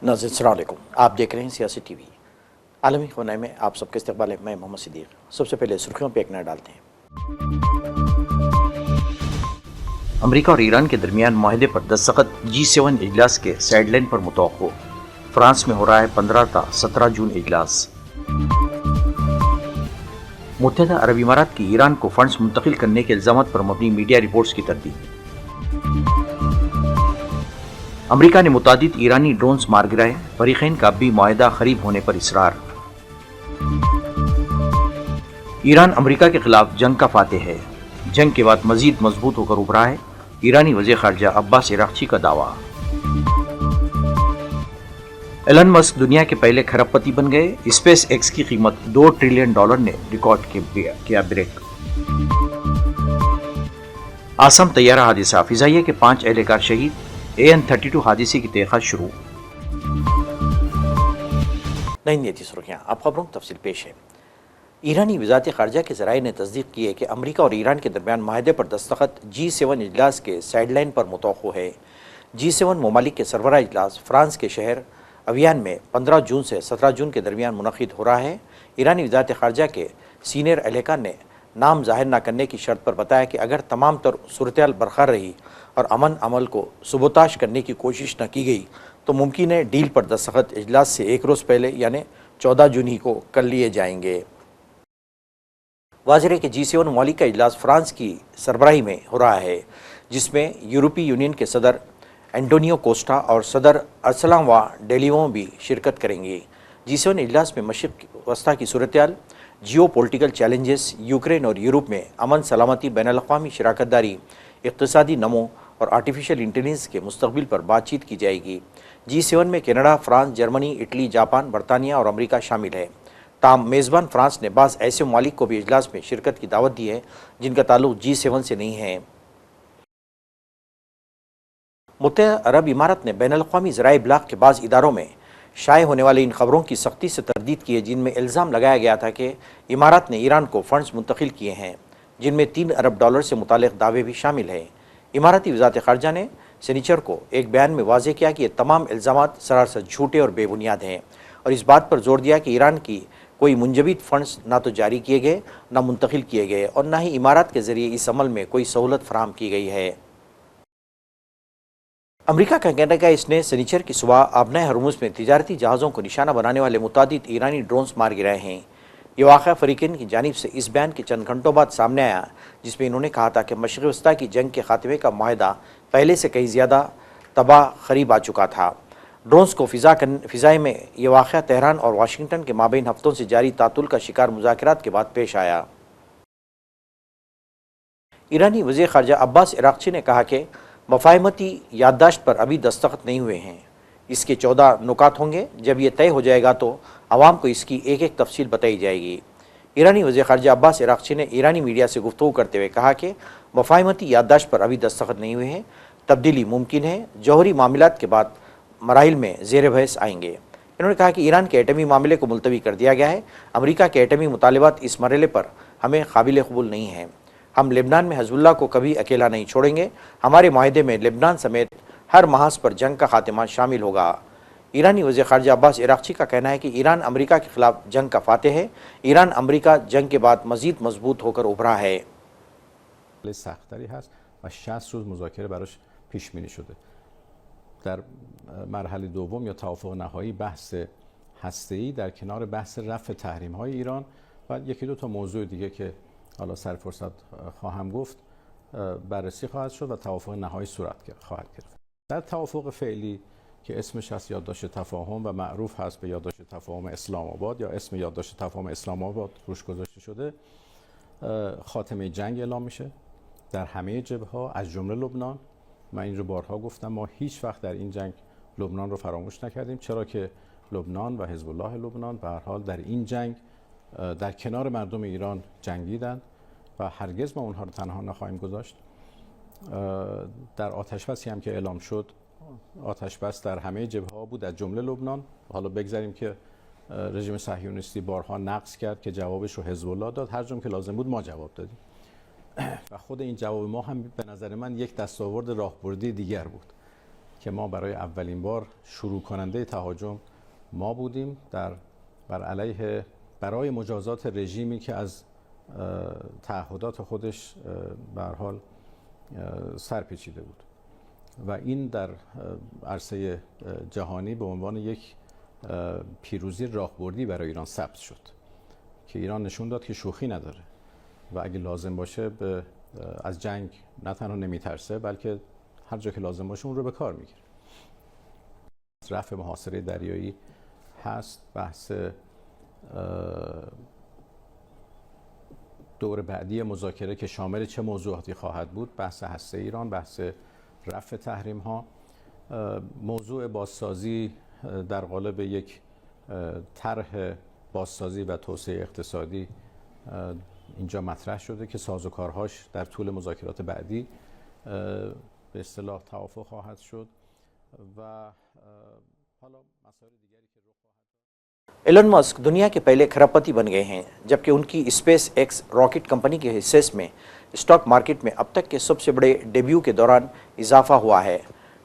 ناظرین السلام علیکم، آپ دیکھ رہے ہیں سیاسی ٹی وی۔ عالمی خبرنامے میں آپ سب کا استقبال ہے۔ میں محمد صدیق۔ سب سے پہلے سرخیوں پہ ایک نظر ڈالتے ہیں۔ امریکہ اور ایران کے درمیان معاہدے پر دستخط G7 اجلاس کے سائیڈ لائن پر متوقع۔ فرانس میں ہو رہا ہے 15 تا 17 جون اجلاس۔ متحدہ عرب امارات کی ایران کو فنڈز منتقل کرنے کے الزامات پر مبنی میڈیا رپورٹس کی تردید۔ امریکہ نے متعدد ایرانی ڈرونز مار گرائے، فریقین کا اب بھی معاہدہ قریب ہونے پر اصرار۔ ایران امریکہ کے خلاف جنگ کا فاتح ہے، جنگ کے بعد مزید مضبوط ہو کر ابھرا ہے، ایرانی وزیر خارجہ عباس عراقچی کا دعویٰ۔ ایلن مسک دنیا کے پہلے کھرب پتی بن گئے، اسپیس ایکس کی قیمت $2 ٹریلین نے ریکارڈ کیا بریک۔ آسام طیارہ حادثہ، فضائیہ کے 5 اہلکار شہید، AN-32 حادثے کی تحقیقات شروع۔ نئی سرخیاں، اب خبروں کی تفصیل پیش ہے۔ ایرانی وزارت خارجہ کے ذرائع نے تصدیق کی ہے کہ امریکہ اور ایران کے درمیان معاہدے پر دستخط G7 اجلاس کے سائیڈ لائن پر متوقع ہے۔ G7 ممالک کے سربراہ اجلاس فرانس کے شہر اویان میں 15 جون سے 17 جون کے درمیان منعقد ہو رہا ہے۔ ایرانی وزارت خارجہ کے سینئر اہلکار نے نام ظاہر نہ کرنے کی شرط پر بتایا کہ اگر تمام تر صورتحال برقرار رہی اور امن عمل کو سبوتاش کرنے کی کوشش نہ کی گئی تو ممکن ہے ڈیل پر دستخط اجلاس سے ایک روز پہلے یعنی 14 جون ہی کو کر لیے جائیں گے۔ واضح ہے کہ G7 ممالک کا اجلاس فرانس کی سربراہی میں ہو رہا ہے، جس میں یورپی یونین کے صدر اینٹونیو کوسٹا اور صدر ارسلان ڈیلیو بھی شرکت کریں گے۔ G7 اجلاس میں مشرق وسطیٰ کی صورتحال، جیو پولیٹیکل چیلنجز، یوکرین اور یورپ میں امن سلامتی، بین الاقوامی شراکت داری، اقتصادی نمو اور آرٹیفیشل انٹیلیجنس کے مستقبل پر بات چیت کی جائے گی۔ G7 میں Canada, France, Germany, Italy, Japan, برطانیہ اور امریکہ شامل ہے۔ تاہم میزبان فرانس نے بعض ایسے ممالک کو بھی اجلاس میں شرکت کی دعوت دی ہے جن کا تعلق G7 سے نہیں ہے۔ متحدہ عرب امارات نے بین الاقوامی ذرائع ابلاغ کے بعض اداروں میں شائع ہونے والی ان خبروں کی سختی سے تردید کی ہے جن میں الزام لگایا گیا تھا کہ امارات نے ایران کو فنڈز منتقل کیے ہیں، جن میں $3 ارب سے متعلق دعوے بھی شامل ہیں۔ اماراتی وزارت خارجہ نے سنیچر کو ایک بیان میں واضح کیا کہ یہ تمام الزامات سراسر جھوٹے اور بے بنیاد ہیں، اور اس بات پر زور دیا کہ ایران کی کوئی منجمد فنڈز نہ تو جاری کیے گئے، نہ منتقل کیے گئے، اور نہ ہی امارات کے ذریعے اس عمل میں کوئی سہولت فراہم کی گئی ہے۔ امریکہ کا کہنا ہے کہ اس نے سنیچر کی صبح آبنائے ہرمز میں تجارتی جہازوں کو نشانہ بنانے والے متعدد ایرانی ڈرونز مار گرائے ہیں۔ یہ واقعہ فریقین کی جانب سے اس بیان کے چند گھنٹوں بعد سامنے آیا جس میں انہوں نے کہا تھا کہ مشرق وسطیٰ کی جنگ کے خاتمے کا معاہدہ پہلے سے کہیں زیادہ تباہ قریب آ چکا تھا۔ ڈرونز کو فضائے میں یہ واقعہ تہران اور واشنگٹن کے مابین ہفتوں سے جاری تعطل کا شکار مذاکرات کے بعد پیش آیا۔ ایرانی وزیر خارجہ عباس عراقچی نے کہا کہ مفاہمتی یادداشت پر ابھی دستخط نہیں ہوئے ہیں، اس کے 14 نکات ہوں گے، جب یہ طے ہو جائے گا تو عوام کو اس کی ایک ایک تفصیل بتائی جائے گی۔ ایرانی وزیر خارجہ عباس عراقچی نے ایرانی میڈیا سے گفتگو کرتے ہوئے کہا کہ مفاہمتی یادداشت پر ابھی دستخط نہیں ہوئے ہیں، تبدیلی ممکن ہے، جوہری معاملات کے بعد مراحل میں زیر بحث آئیں گے۔ انہوں نے کہا کہ ایران کے ایٹمی معاملے کو ملتوی کر دیا گیا ہے، امریکہ کے ایٹمی مطالبات اس مرحلے پر ہمیں قابل قبول نہیں ہیں، ہم لبنان میں حزب اللہ کو کبھی اکیلا نہیں چھوڑیں گے، ہمارے معاہدے میں لبنان سمیت ہر محاذ پر جنگ کا خاتمہ شامل ہوگا۔ ایرانی وزیر خارجہ عباس عراقچی کا کہنا ہے کہ ایران امریکہ کے خلاف جنگ کا فاتح ہے، ایران امریکہ جنگ کے بعد مزید مضبوط ہو کر ابھرا ہے۔ سختری هست و 60 روز مذاکره براش پیش بینی شده. در مرحله دوم یا توافق نهایی بحث هسته‌ای در کنار بحث رفع تحریم‌های ایران و یکی دو تا موضوع دیگه که حالا سر فرصت خواهم گفت بررسی خواهد شد و توافق نهایی صورت خواهد گرفت. در توافق فعلی که اسمش هست یادداشت تفاهم و معروف هست به یادداشت تفاهم اسلام آباد یا اسم یادداشت تفاهم اسلام آباد روش گذاشته شده، خاتمه جنگ اعلام میشه در همه جبهه‌ها از جمله لبنان. من این رو بارها گفتم، ما هیچ وقت در این جنگ لبنان رو فراموش نکردیم، چرا که لبنان و حزب الله لبنان به هر حال در این جنگ در کنار مردم ایران جنگیدند و هرگز ما اونها رو تنها نخواهیم گذاشت. در آتشبسی هم که اعلام شد، آتشبس در همه جبهه‌ها بود از جمله لبنان. حالا بگذاریم که رژیم صهیونیستی بارها نقض کرد که جوابش رو حزب الله داد، هر جام که لازم بود ما جواب دادیم و خود این جواب ما هم به نظر من یک دستاورد راهبردی دیگر بود. که ما برای اولین بار شروع کننده تهاجم ما بودیم بر علیه برای مجازات رژیمی که از تعهدات خودش به هر حال سرپیچیده بود و این در عرصه جهانی به عنوان یک پیروزی راهبردی برای ایران ثبت شد که ایران نشون داد که شوخی نداره و اگه لازم باشه از جنگ نه تنها نمیترسه بلکه هر جا که لازم باشه اون رو به کار میگیره. رفع محاصره دریایی هست، بحث دور بعدی مذاکره که شامل چه موضوعاتی خواهد بود، بحث هسته ایران، بحث رفع تحریم ها، موضوع بازسازی در قالب یک طرح بازسازی و توسعه اقتصادی اینجا مطرح شده که سازوکارهاش در طول مذاکرات بعدی به اصطلاح توافق خواهد شد و حالا مسائل دیگری که رخ خواهد. ایلن ماسک دنیا کے پہلے کھربپتی بن گئے ہیں جبکہ ان کی اسپیس ایکس راکٹ کمپنی کے حصے میں اسٹاک مارکیٹ میں اب تک کے سب سے بڑے ڈیبیو کے دوران اضافہ ہوا ہے.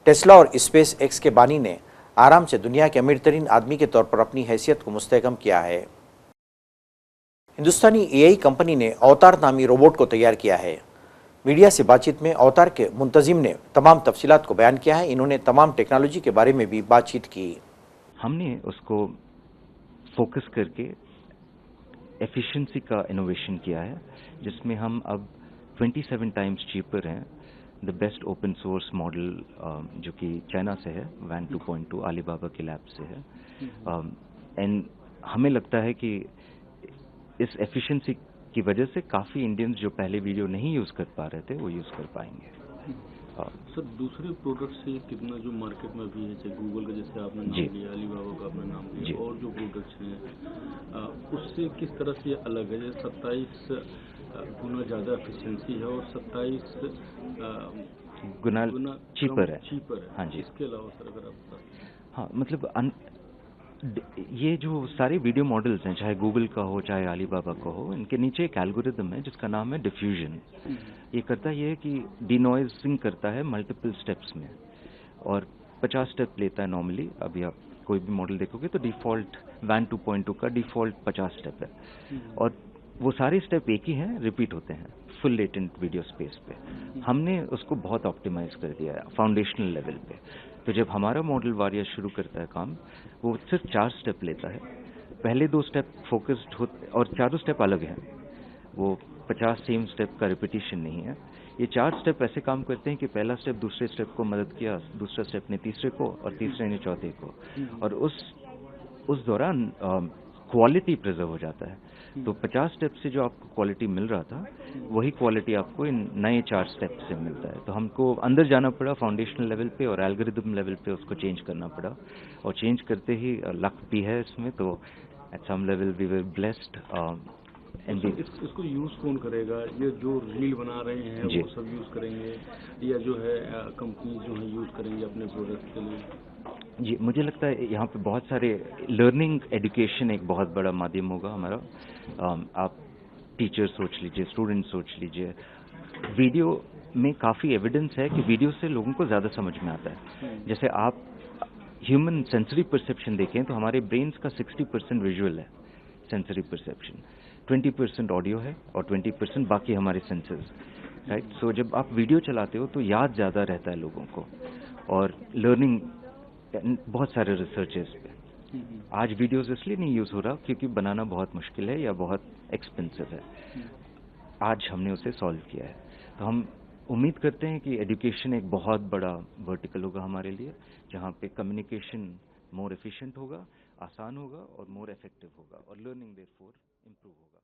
ٹیسلا اور اسپیس ایکس کے بانی نے آرام سے دنیا کے امیر ترین آدمی کے طور پر اپنی حیثیت کو مستحکم کیا ہے. ہندوستانی اے آئی کمپنی نے اوتار نامی روبوٹ کو تیار کیا ہے. میڈیا سے بات چیت میں اوتار کے منتظم نے تمام تفصیلات کو بیان کیا ہے. انہوں نے تمام ٹیکنالوجی کے بارے میں بھی بات چیت کی. ہم نے اس کو فوکس کر کے ایفیشنسی کا انوویشن کیا ہے جس میں ہم اب 27 ٹائمز چیپر ہیں. The best open source model جو کہ چائنا سے ہے، وین 2.2 علی بابا کے لیب سے ہے. اینڈ ہمیں لگتا ہے کہ اس ایفیشنسی کی وجہ سے کافی انڈینز جو پہلے ویڈیو نہیں یوز کر پا رہے تھے وہ یوز کر پائیں گے. سر دوسرے پروڈکٹ سے کتنا جو مارکیٹ میں بھی ہے، چاہے گوگل کا جیسے آپ نے نام لیا، علی بابا کا آپ نے نام لیا، اور جو پروڈکٹس ہیں اس سے کس طرح سے یہ الگ ہے؟ 27 گنا زیادہ ایفیشنسی ہے اور 27 گنا چیپر ہے. ہاں جی. اس کے علاوہ سر اگر آپ بتا. ہاں مطلب یہ جو سارے ویڈیو ماڈلز ہیں، چاہے گوگل کا ہو چاہے علی بابا کا ہو، ان کے نیچے ایک الگوریتم ہے جس کا نام ہے ڈیفیوژن. یہ کرتا یہ ہے کہ ڈی نوائزنگ کرتا ہے ملٹیپل سٹیپس میں اور 50 سٹیپ لیتا ہے نارملی. ابھی آپ کوئی بھی ماڈل دیکھو گے تو ڈیفالٹ وین 2.2 کا ڈیفالٹ 50 سٹیپ ہے اور وہ سارے سٹیپ ایک ہی ہیں، ریپیٹ ہوتے ہیں فل لیٹنٹ ویڈیو اسپیس پہ. ہم نے اس کو بہت آپٹیمائز کر دیا ہے فاؤنڈیشنل لیول پہ. تو جب ہمارا ماڈل واریا شروع کرتا ہے کام، وہ صرف 4 سٹیپ لیتا ہے. پہلے 2 سٹیپ فوکسڈ ہوتے اور چاروں سٹیپ الگ ہیں، وہ 50 سیم سٹیپ کا ریپیٹیشن نہیں ہے. یہ 4 سٹیپ ایسے کام کرتے ہیں کہ پہلا سٹیپ دوسرے سٹیپ کو مدد کیا، دوسرا سٹیپ نے تیسرے کو اور تیسرے نے چوتھے کو، اور اس دوران کوالٹی پرزرو ہو جاتا ہے. تو 50 سٹیپ سے جو آپ کو کوالٹی مل رہا تھا وہی کوالٹی آپ کو ان نئے 4 سٹیپ سے ملتا ہے. تو ہم کو اندر جانا پڑا فاؤنڈیشنل لیول پہ اور الگوریتم لیول پہ اس کو چینج کرنا پڑا، اور چینج کرتے ہی لک بھی ہے اس میں. تو at some level we were blessed. اس کو یوز کون کرے گا؟ یہ جو ریل بنا رہے ہیں وہ سب یوز کریں گے یا جو ہے کمپنیز جو ہیں یوز کریں گے اپنے پروڈکٹ کے لیے؟ جی مجھے لگتا ہے یہاں پہ بہت سارے لرننگ ایجوکیشن ایک بہت بڑا مادھیم ہوگا ہمارا. آپ ٹیچر سوچ لیجئے، اسٹوڈنٹ سوچ لیجئے. ویڈیو میں کافی ایویڈنس ہے کہ ویڈیو سے لوگوں کو زیادہ سمجھ میں آتا ہے. جیسے آپ ہیومن سینسری پرسیپشن دیکھیں تو ہمارے برینس کا 60% ویژول ہے سینسری پرسیپشن، 20% آڈیو ہے اور 20% باقی ہمارے سینسز، رائٹ. سو جب آپ ویڈیو چلاتے ہو تو یاد زیادہ رہتا ہے لوگوں کو، اور لرننگ بہت سارے ریسرچز پہ. آج ویڈیوز اس لیے نہیں یوز ہو رہا کیونکہ بنانا بہت مشکل ہے یا بہت ایکسپینسو ہے. آج ہم نے اسے سالو کیا ہے. تو ہم امید کرتے ہیں کہ ایجوکیشن ایک بہت بڑا ورٹیکل ہوگا ہمارے لیے، جہاں پہ کمیونیکیشن مور ایفیشینٹ ہوگا، آسان ہوگا اور مور افیکٹو ہوگا، اور لرننگ دیر فور امپروو ہوگا.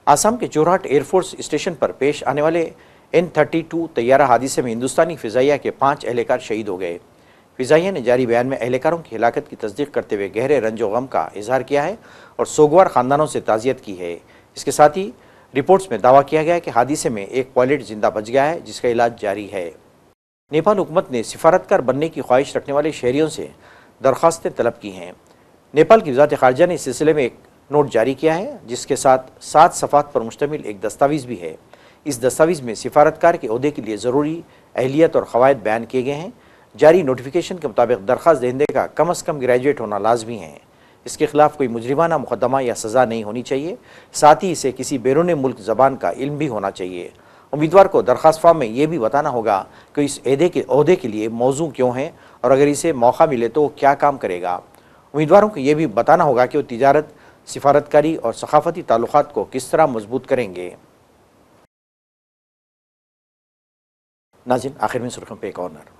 آسام کے جورہاٹ ایئر فورس اسٹیشن پر پیش آنے والے N-32 طیارہ حادثے میں ہندوستانی فضائیہ کے 5 اہلکار شہید ہو گئے. فضائیہ نے جاری بیان میں اہلکاروں کی ہلاکت کی تصدیق کرتے ہوئے گہرے رنج و غم کا اظہار کیا ہے اور سوگوار خاندانوں سے تعزیت کی ہے. اس کے ساتھ ہی رپورٹس میں دعویٰ کیا گیا ہے کہ حادثے میں ایک پائلٹ زندہ بچ گیا ہے جس کا علاج جاری ہے. نیپال حکومت نے سفارتکار بننے کی خواہش رکھنے والے شہریوں سے درخواستیں طلب کی ہیں. نیپال کی وزارت خارجہ نے اس سلسلے میں ایک نوٹ جاری کیا ہے جس کے ساتھ 7 صفحات پر مشتمل ایک دستاویز بھی ہے. اس دستاویز میں سفارتکار کے عہدے کے لیے ضروری اہلیت اور قواعد بیان کیے گئے ہیں۔ جاری نوٹیفیکیشن کے مطابق درخواست دہندے کا کم از کم گریجویٹ ہونا لازمی ہے۔ اس کے خلاف کوئی مجرمانہ مقدمہ یا سزا نہیں ہونی چاہیے، ساتھ ہی اسے کسی بیرون ملک زبان کا علم بھی ہونا چاہیے۔ امیدوار کو درخواست فارم میں یہ بھی بتانا ہوگا کہ اس عہدے کے لیے موزوں کیوں ہیں اور اگر اسے موقع ملے تو وہ کیا کام کرے گا۔ امیدواروں کو یہ بھی بتانا ہوگا کہ وہ تجارت، سفارتکاری اور ثقافتی تعلقات کو کس طرح مضبوط کریں گے۔ ناظرین، آخر میں سرخیوں پہ ایک اور نظر۔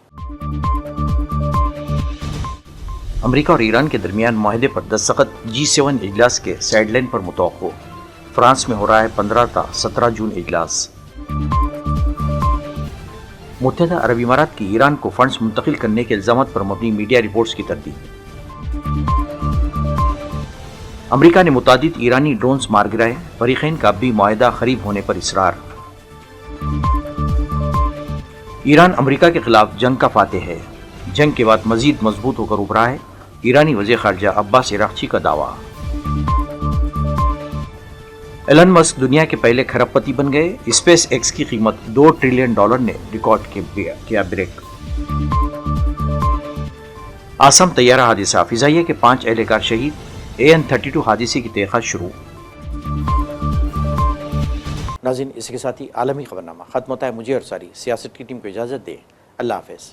امریکہ اور ایران کے درمیان معاہدے پر دستخط G7 اجلاس کے سائیڈ لائن پر متوقع۔ فرانس میں ہو رہا ہے 15 تا 17 جون اجلاس۔ متحدہ عرب امارات کی ایران کو فنڈز منتقل کرنے کے الزامات پر مبنی میڈیا رپورٹس کی تردید۔ امریکہ نے متعدد ایرانی ڈرونز مار گرائے، فریقین کا اب بھی معاہدہ قریب ہونے پر اصرار۔ ایران امریکہ کے خلاف جنگ کا فاتح ہے، جنگ کے بعد مزید مضبوط ہو کر ابھرا ہے، ایرانی وزیر خارجہ عباس عراقچی کا دعویٰ۔ ایلن مسک دنیا کے پہلے کھرب پتی بن گئے، اسپیس ایکس کی قیمت $2 ٹریلین نے ریکارڈ کیا بریک۔ آسام طیارہ حادثہ، فضائیہ کے 5 اہلکار شہید، AN-32 حادثے کی تحقیقات شروع۔ ناظرین، اس کے ساتھ ہی عالمی خبرنامہ ختم ہوتا ہے۔ مجھے اور ساری سیاست کی ٹیم کو اجازت دیں۔ اللہ حافظ۔